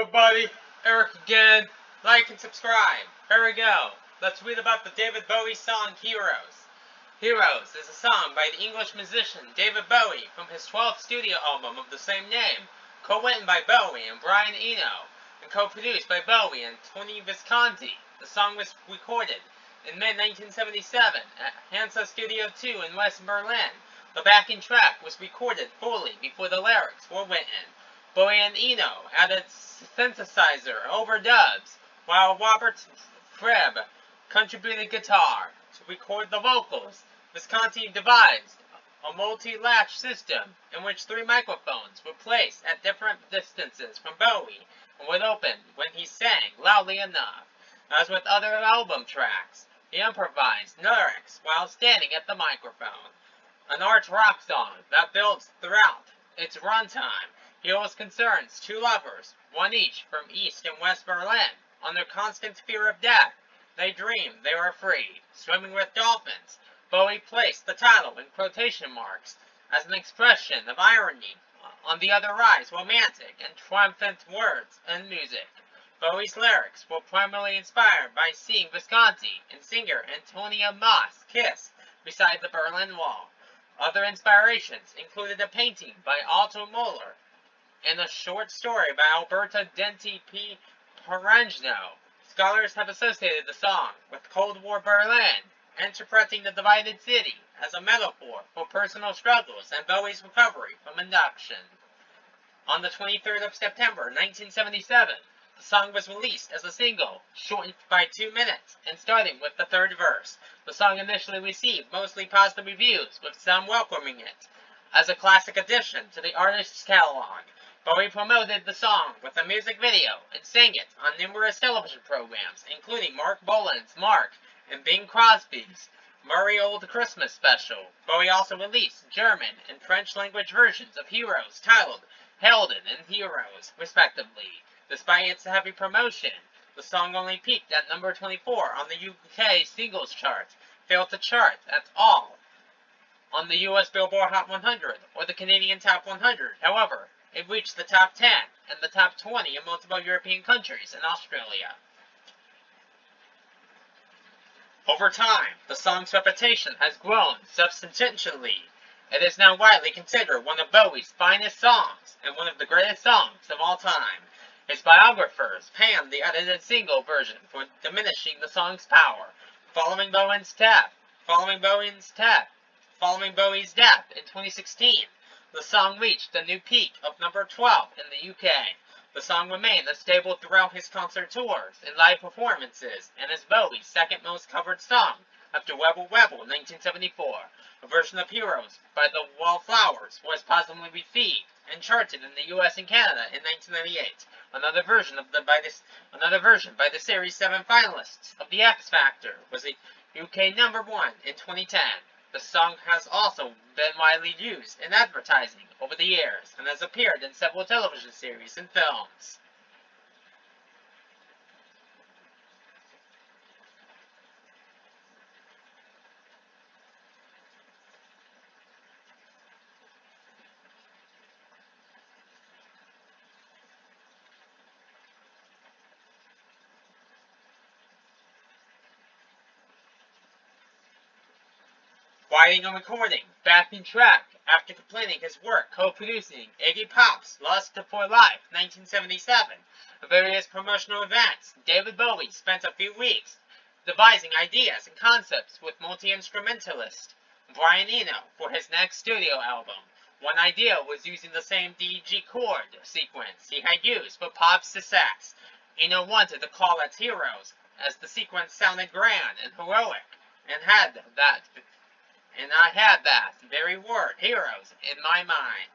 everybody, Eric again. Like and subscribe. Here we go. Let's read about the David Bowie song Heroes. Heroes is a song by the English musician David Bowie from his 12th studio album of the same name, co-written by Bowie and Brian Eno, and co-produced by Bowie and Tony Visconti. The song was recorded in mid-1977 at Hansa Studio 2 in West Berlin. The backing track was recorded fully before the lyrics were written. Bowie and Eno added synthesizer overdubs, while Robert Fripp contributed guitar. To record the vocals, Visconti devised a multi-latch system in which 3 microphones were placed at different distances from Bowie and would open when he sang loudly enough. As with other album tracks, he improvised lyrics while standing at the microphone. An arch rock song that builds throughout its runtime. Heroes concerns 2 lovers, one each from East and West Berlin. Under constant fear of death, they dreamed they were free, swimming with dolphins. Bowie placed the title in quotation marks as an expression of irony on the otherwise romantic and triumphant words and music. Bowie's lyrics were primarily inspired by seeing Visconti and singer Antonia Moss kiss beside the Berlin Wall. Other inspirations included a painting by Otto Moeller and a short story by Alberta Denti P. Parangno. Scholars have associated the song with Cold War Berlin, interpreting the divided city as a metaphor for personal struggles and Bowie's recovery from induction. On the 23rd of September 1977, the song was released as a single, shortened by 2 minutes, and starting with the 3rd verse. The song initially received mostly positive reviews, with some welcoming it as a classic addition to the artist's catalog. Bowie promoted the song with a music video and sang it on numerous television programs, including Mark Bolan's Mark and Bing Crosby's Merry Old Christmas Special. Bowie also released German and French language versions of Heroes titled Helden and Heroes, respectively. Despite its heavy promotion, the song only peaked at number 24 on the UK singles chart, failed to chart at all on the US Billboard Hot 100 or the Canadian Top 100. However, it reached the top 10 and the top 20 in multiple European countries and Australia. Over time, the song's reputation has grown substantially. It is now widely considered one of Bowie's finest songs and one of the greatest songs of all time. His biographers panned the edited single version for diminishing the song's power. Following Bowie's death in 2016, the song reached a new peak of number 12 in the UK. The song remained stable throughout his concert tours and live performances, and is Bowie's second most covered song after Rebel Rebel in 1974. A version of Heroes by the Wallflowers was positively received and charted in the US and Canada in 1998. Another version by the series 7 finalists of The X Factor was a UK number 1 in 2010. The song has also been widely used in advertising over the years and has appeared in several television series and films. Writing and recording, backing track, after completing his work co-producing Iggy Pop's Lust for Life 1977 and various promotional events, David Bowie spent a few weeks devising ideas and concepts with multi-instrumentalist Brian Eno for his next studio album. One idea was using the same DG chord sequence he had used for Pop's success. Eno wanted to call it Heroes, as the sequence sounded grand and heroic, and I had that very word, heroes, in my mind.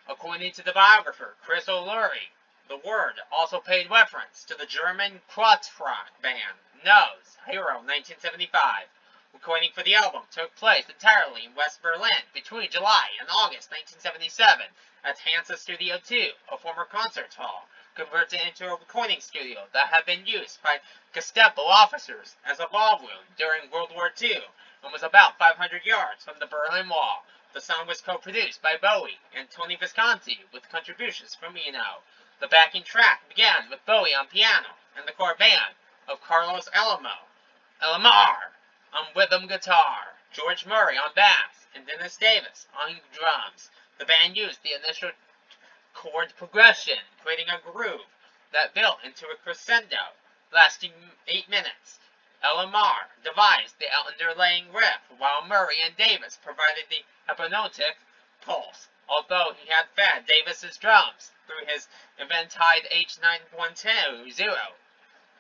According to the biographer Chris O'Leary, the word also paid reference to the German krautrock band Nose, Hero 1975. Recording for the album took place entirely in West Berlin between July and August 1977 at Hansa Studio 2, a former concert hall, converted into a recording studio that had been used by Gestapo officers as a ballroom during World War II. And was about 500 yards from the Berlin Wall. The song was co-produced by Bowie and Tony Visconti with contributions from Eno. The backing track began with Bowie on piano and the core band of Carlos Alomar on rhythm guitar, George Murray on bass, and Dennis Davis on drums. The band used the initial chord progression, creating a groove that built into a crescendo, lasting 8 minutes. Alomar devised the underlaying riff, while Murray and Davis provided the hypnotic pulse, although he had fed Davis's drums through his Inventide H9120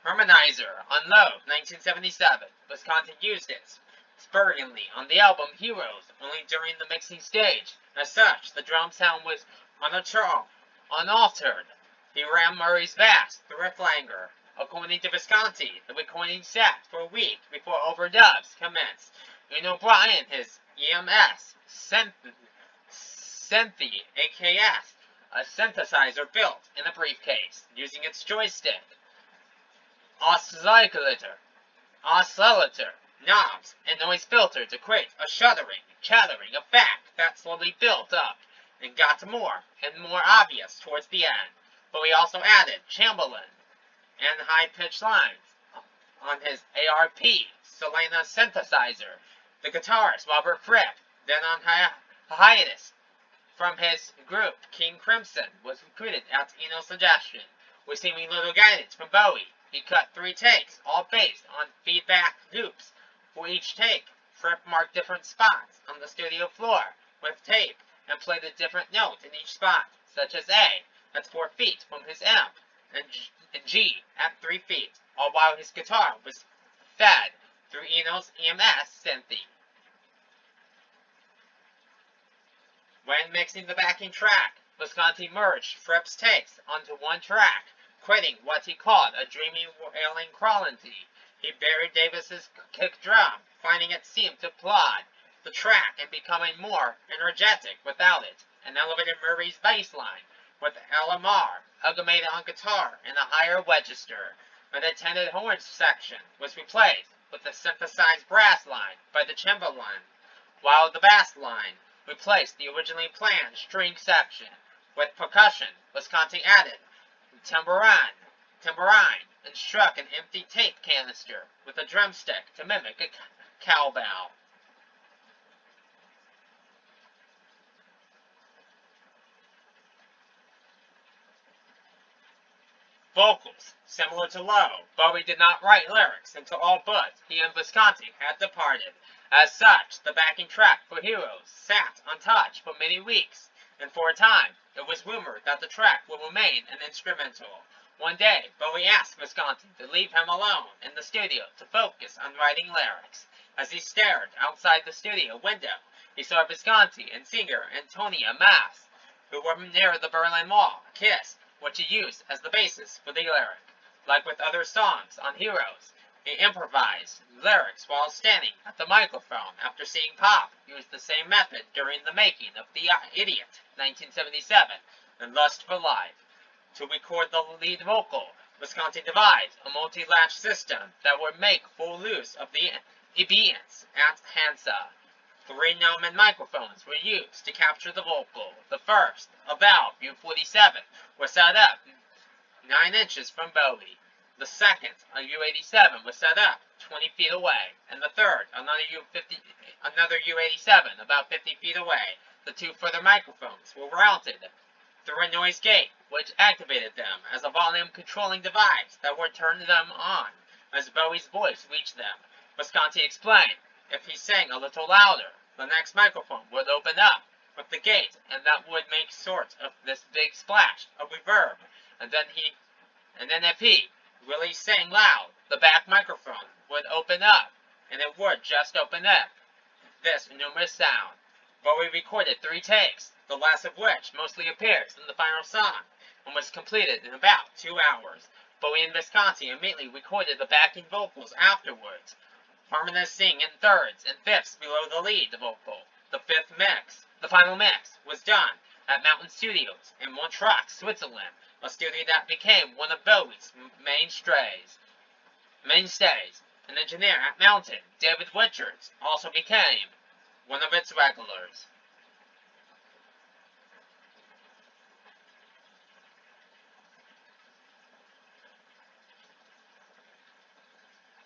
harmonizer on Low 1977. Visconti used it sparingly on the album Heroes, only during the mixing stage. As such, the drum sound was unaltered. He ran Murray's bass through a flanger. According to Visconti, the recording sat for a week before overdubs commenced. Eno brought in his EMS Synthi, AKS, a synthesizer built in a briefcase, using its joystick, oscillator, knobs, and noise filter to create a chattering effect that slowly built up and got more and more obvious towards the end. But we also added Chamberlain and high-pitched lines on his ARP Selena synthesizer. The guitarist Robert Fripp, then on hiatus from his group King Crimson, was recruited at Eno's suggestion. Receiving little guidance from Bowie, he cut 3 takes, all based on feedback loops. For each take, Fripp marked different spots on the studio floor with tape and played a different note in each spot, such as A at 4 feet from his amp and G at 3 feet, all while his guitar was fed through Eno's EMS Synthi. When mixing the backing track, Visconti merged Fripp's takes onto one track, creating what he called a dreamy wailing quality. He buried Davis's kick drum, finding it seemed to plod the track and becoming more energetic without it, and elevated Murray's bass line with Alomar amalgamated on guitar in a higher register. An attended horns section was replaced with the synthesized brass line by the Chamberlain, while the bass line replaced the originally planned string section. With percussion, Visconti added tambourine, and struck an empty tape canister with a drumstick to mimic a cowbell. Vocals. Similar to Low, Bowie did not write lyrics until all but he and Visconti had departed. As such, the backing track for Heroes sat untouched for many weeks, and for a time, it was rumored that the track would remain an instrumental. One day, Bowie asked Visconti to leave him alone in the studio to focus on writing lyrics. As he stared outside the studio window, he saw Visconti and singer Antonia Maas, who were near the Berlin Wall, kiss, which he used as the basis for the lyric. Like with other songs on Heroes, he improvised lyrics while standing at the microphone after seeing Pop use the same method during the making of The Idiot, 1977, and Lust for Life. To record the lead vocal, Visconti devised a multi-latch system that would make full use of the ambience at Hansa. 3 Neumann microphones were used to capture the vocal. The first, a Valve U47, was set up 9 inches from Bowie. The second, a U87, was set up 20 feet away, and the third, another U87, about 50 feet away. The 2 further microphones were routed through a noise gate, which activated them as a volume-controlling device that would turn them on as Bowie's voice reached them. Visconti explained, if he sang a little louder, the next microphone would open up with the gate, and that would make sort of this big splash of reverb, and then if he really sang loud, the back microphone would open up, and it would just open up this numerous sound. Bowie recorded 3 takes, the last of which mostly appears in the final song, and was completed in about 2 hours. Bowie and Visconti immediately recorded the backing vocals afterwards, harmonizing in thirds and fifths below the lead vocal. The final mix, was done at Mountain Studios in Montreux, Switzerland, a studio that became one of Bowie's mainstays. An engineer at Mountain, David Richards, also became one of its regulars.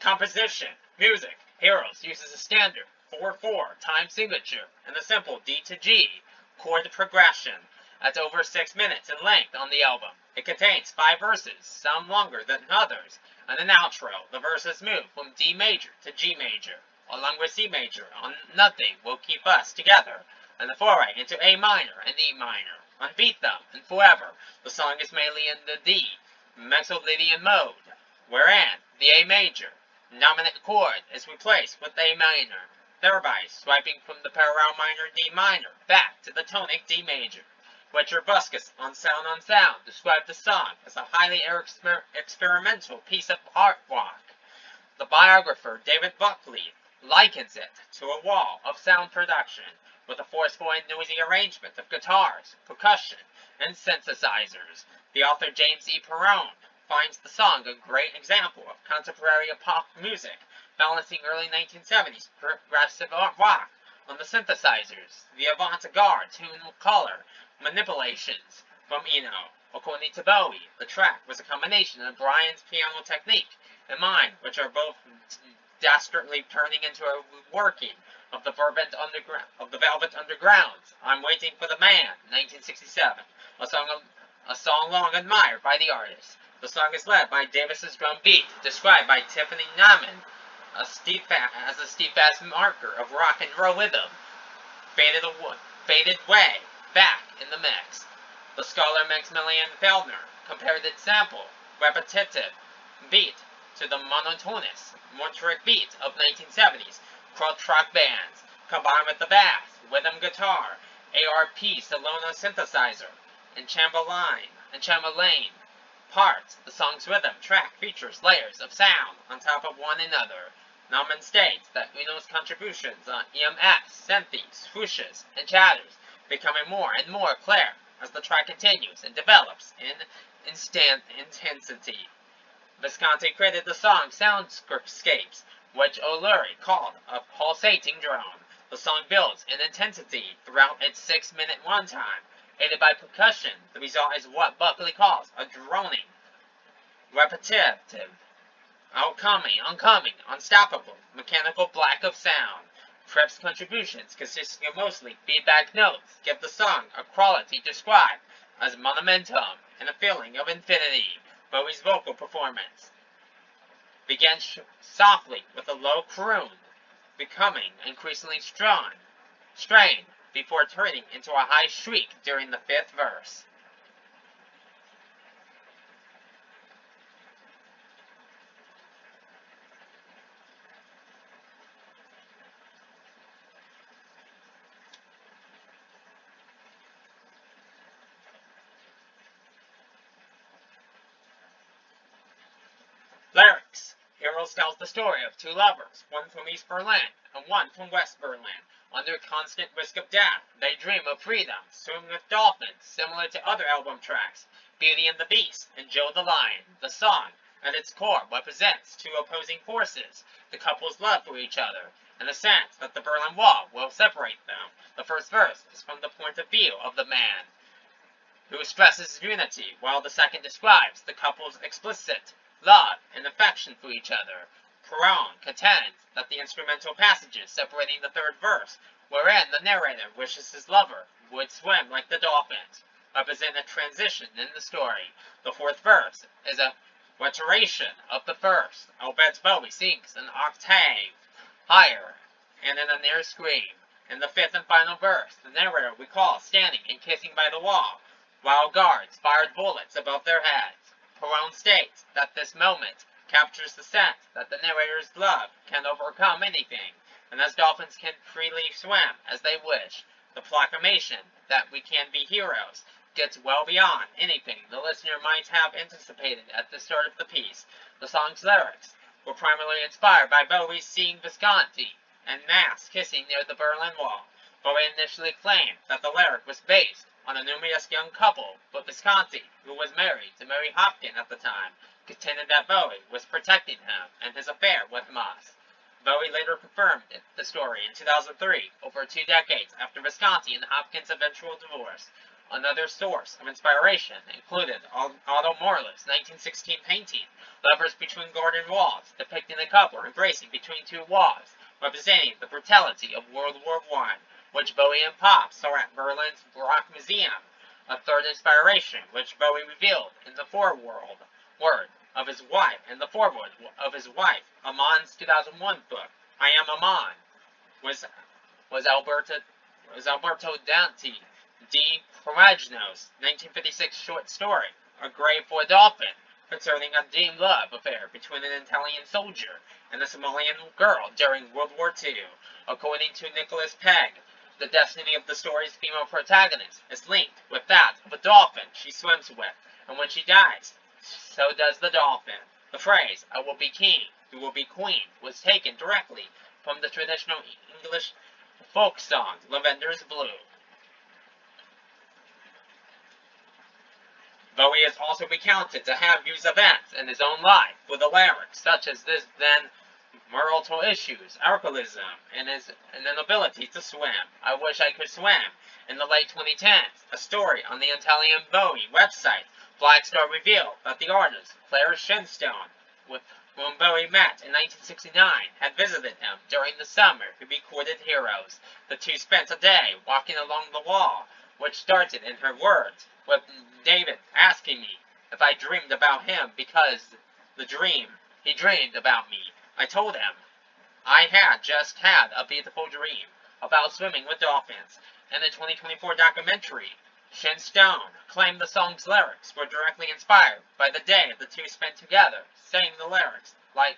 Composition. Music. Heroes uses a standard 4/4 time signature and a simple D to G chord progression. That's over 6 minutes in length on the album. It contains 5 verses, some longer than others, and an outro. The verses move from D major to G major, along with C major on Nothing Will Keep Us Together, and the foray into A minor and E minor. On Beat Them and Forever, the song is mainly in the D Mixolydian mode, wherein the A major dominant chord is replaced with A minor, thereby swiping from the parallel minor D minor back to the tonic D major. Richard Buskus on Sound described the song as a highly experimental piece of art rock. The biographer David Bowie likens it to a wall of sound production with a forceful and noisy arrangement of guitars, percussion, and synthesizers. The author James E. Perrone finds the song a great example of contemporary pop music, balancing early 1970s progressive rock on the synthesizers, the avant-garde tune color manipulations from Eno. According to Bowie, the track was a combination of Brian's piano technique and mine, which are both dastardly turning into a working of the Velvet Underground's "I'm Waiting for the Man," 1967, a song long admired by the artist. The song is led by Davis's drum beat, described by Tiffany Nauman as a steadfast marker of rock and roll rhythm, faded way back in the mix. The scholar Maximilian Feldner compared its sample, repetitive beat to the monotonous, metric beat of 1970s krautrock bands, combined with the bass, rhythm guitar, ARP Solona synthesizer, and Chamberlain parts. The song's rhythm track features layers of sound on top of one another. Nauman states that Eno's contributions on EMS, synthes, whooshes, and chatters becoming more and more clear as the track continues and develops in intensity. Visconti created the song soundscapes, which O'Leary called a pulsating drone. The song builds in intensity throughout its 6-minute runtime, aided by percussion. The result is what Buckley calls a droning, repetitive, oncoming, unstoppable, mechanical block of sound. Tripp's contributions, consisting of mostly feedback notes, give the song a quality described as monumentum and a feeling of infinity. Bowie's vocal performance begins softly with a low croon, becoming increasingly strained, before turning into a high shriek during the 5th verse. Lyrics. Heroes tells the story of 2 lovers, one from East Berlin and one from West Berlin. Under constant risk of death, they dream of freedom, swimming with dolphins, similar to other album tracks, Beauty and the Beast and Joe the Lion. The song, at its core, represents 2 opposing forces, the couple's love for each other, and the sense that the Berlin Wall will separate them. The first verse is from the point of view of the man, who stresses unity, while the second describes the couple's explicit love and affection for each other. Perrone contends that the instrumental passages separating the 3rd verse, wherein the narrator wishes his lover would swim like the dolphins, represent a transition in the story. The 4th verse is a reiteration of the first, albeit Bowie sings an octave higher and in a near scream. In the 5th and final verse, the narrator recalls standing and kissing by the wall, while guards fired bullets above their heads. Perrone states that this moment captures the sense that the narrator's love can overcome anything, and as dolphins can freely swim as they wish, the proclamation that we can be heroes gets well beyond anything the listener might have anticipated at the start of the piece. The song's lyrics were primarily inspired by Bowie seeing Visconti and Mass kissing near the Berlin Wall. Bowie initially claimed that the lyric was based on a numerous young couple, but Visconti, who was married to Mary Hopkin at the time, contended that Bowie was protecting him and his affair with Moss. Bowie later confirmed the story in 2003, over 2 decades after Visconti and Hopkins' eventual divorce. Another source of inspiration included Otto Morlow's 1916 painting, Lovers Between Garden Walls, depicting a couple embracing between two walls, representing the brutality of World War I, which Bowie and Pop saw at Berlin's Rock Museum. A third inspiration, which Bowie revealed in the foreword of his wife, Amon's 2001 book, I Am Amon, was Alberto Dante di Coragno's 1956 short story, A Grave for a Dolphin, concerning a deemed love affair between an Italian soldier and a Somalian girl during World War II. According to Nicholas Pegg, the destiny of the story's female protagonist is linked with that of a dolphin she swims with, and when she dies, so does the dolphin. The phrase, I will be king, you will be queen, was taken directly from the traditional English folk song, Lavender's Blue. Bowie is also recounted to have used events in his own life for the lyrics, such as this then marital issues, alcoholism, and his inability to swim. I wish I could swim. In the late 2010s, a story on the Italian Bowie website, Black Star revealed that the artist, Claire Shenstone, with whom Bowie met in 1969, had visited him during the summer who recorded Heroes. The two spent a day walking along the wall, which started in her words, with David asking me if I dreamed about him because he dreamed about me. I told him I had just had a beautiful dream about swimming with dolphins. In the 2024 documentary, Shenstone claimed the song's lyrics were directly inspired by the day the two spent together, saying the lyrics, like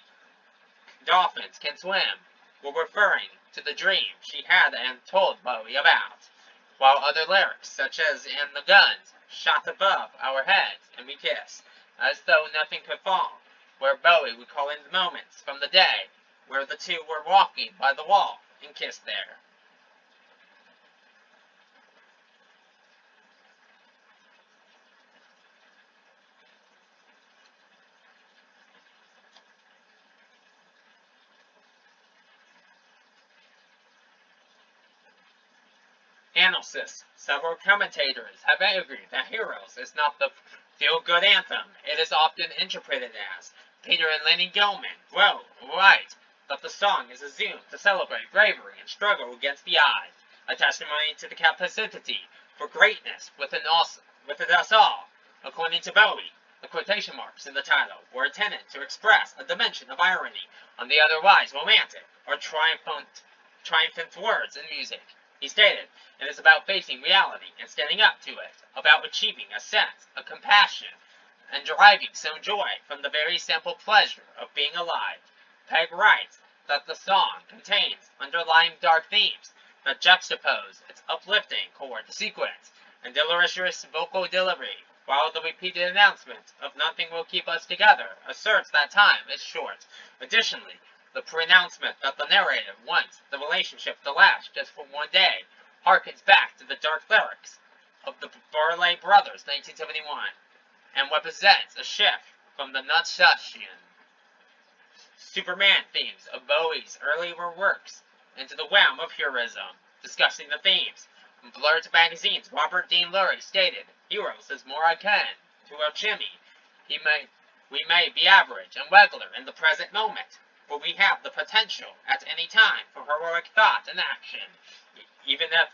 dolphins can swim, were referring to the dream she had and told Bowie about, while other lyrics, such as in the guns, shot above our heads and we kiss, as though nothing could fall, where Bowie recalling the moments from the day where the two were walking by the wall and kissed there. Analysis. Several commentators have argued that Heroes is not the feel-good anthem it is often interpreted as. Peter and Lenny Gilman write that the song is assumed to celebrate bravery and struggle against the odds, a testimony to the capacity for greatness within us all. According to Bowie, the quotation marks in the title were intended to express a dimension of irony on the otherwise romantic or triumphant words in music. He stated, it is about facing reality and standing up to it, about achieving a sense of compassion and deriving some joy from the very simple pleasure of being alive. Pegg writes that the song contains underlying dark themes that juxtapose its uplifting chord sequence and delirious vocal delivery, while the repeated announcement of nothing will keep us together asserts that time is short. Additionally, the pronouncement that the narrator wants the relationship to last just for one day harkens back to the dark lyrics of the Bowie Brothers' 1971 and represents a shift from the Nutshashian Superman themes of Bowie's earlier works into the realm of heroism. Discussing the themes, Blurred Magazine's Robert Dean Lurie stated, Heroes is more akin to alchemy. We may be average and regular in the present moment, but we have the potential at any time for heroic thought and action. Even if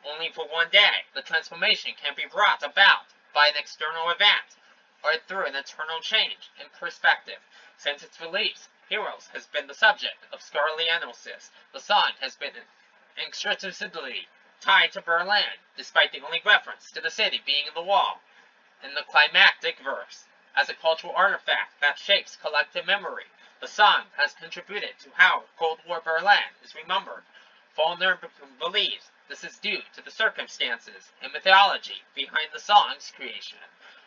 only for one day, the transformation can be brought about by an external event or through an internal change in perspective. Since its release, Heroes has been the subject of scholarly analysis. The song has been inextricably tied to Berlin, despite the only reference to the city being the wall in the climactic verse. As a cultural artifact that shapes collective memory, the song has contributed to how Cold War Berlin is remembered. Faulkner believes this is due to the circumstances and mythology behind the song's creation.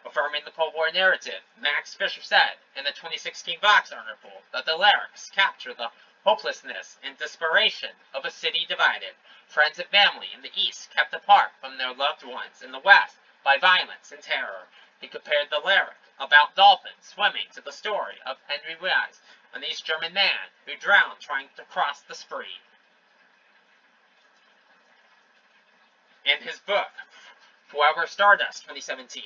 Affirming the Cold War narrative, Max Fisher said in a 2016 Vox article that the lyrics capture the hopelessness and desperation of a city divided, friends and family in the East kept apart from their loved ones in the West by violence and terror. He compared the lyric about dolphins swimming to the story of Henry Wise, an East German man who drowned trying to cross the Spree. In his book, Forever Stardust 2017.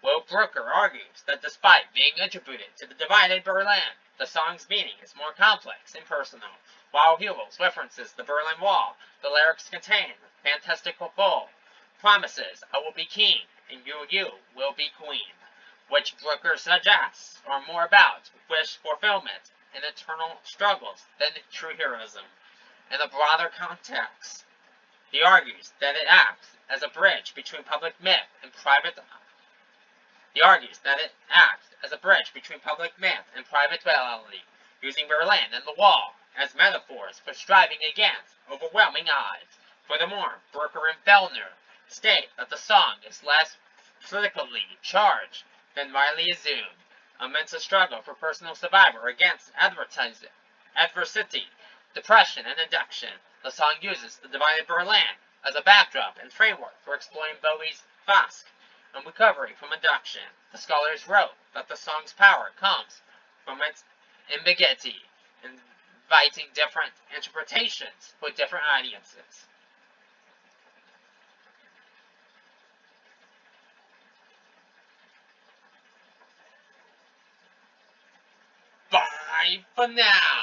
Will Brooker argues that despite being attributed to the divided Berlin, the song's meaning is more complex and personal. While Heroes references the Berlin Wall, the lyrics contain fantastical full promises I will be king and you will be queen, which Brooker suggests are more about wish fulfillment and eternal struggles than true heroism. In a broader context, he argues that it acts as a bridge between public myth and private reality, using Berlin and the Wall as metaphors for striving against overwhelming odds. Furthermore, Brooker and Fellner state that the song is less politically charged than widely assumed, amidst a struggle for personal survival against adversity, depression, and addiction. The song uses the divided Berlin as a backdrop and framework for exploring Bowie's fast and recovery from addiction. The scholars wrote that the song's power comes from its ambiguity, inviting different interpretations for different audiences. Bye for now.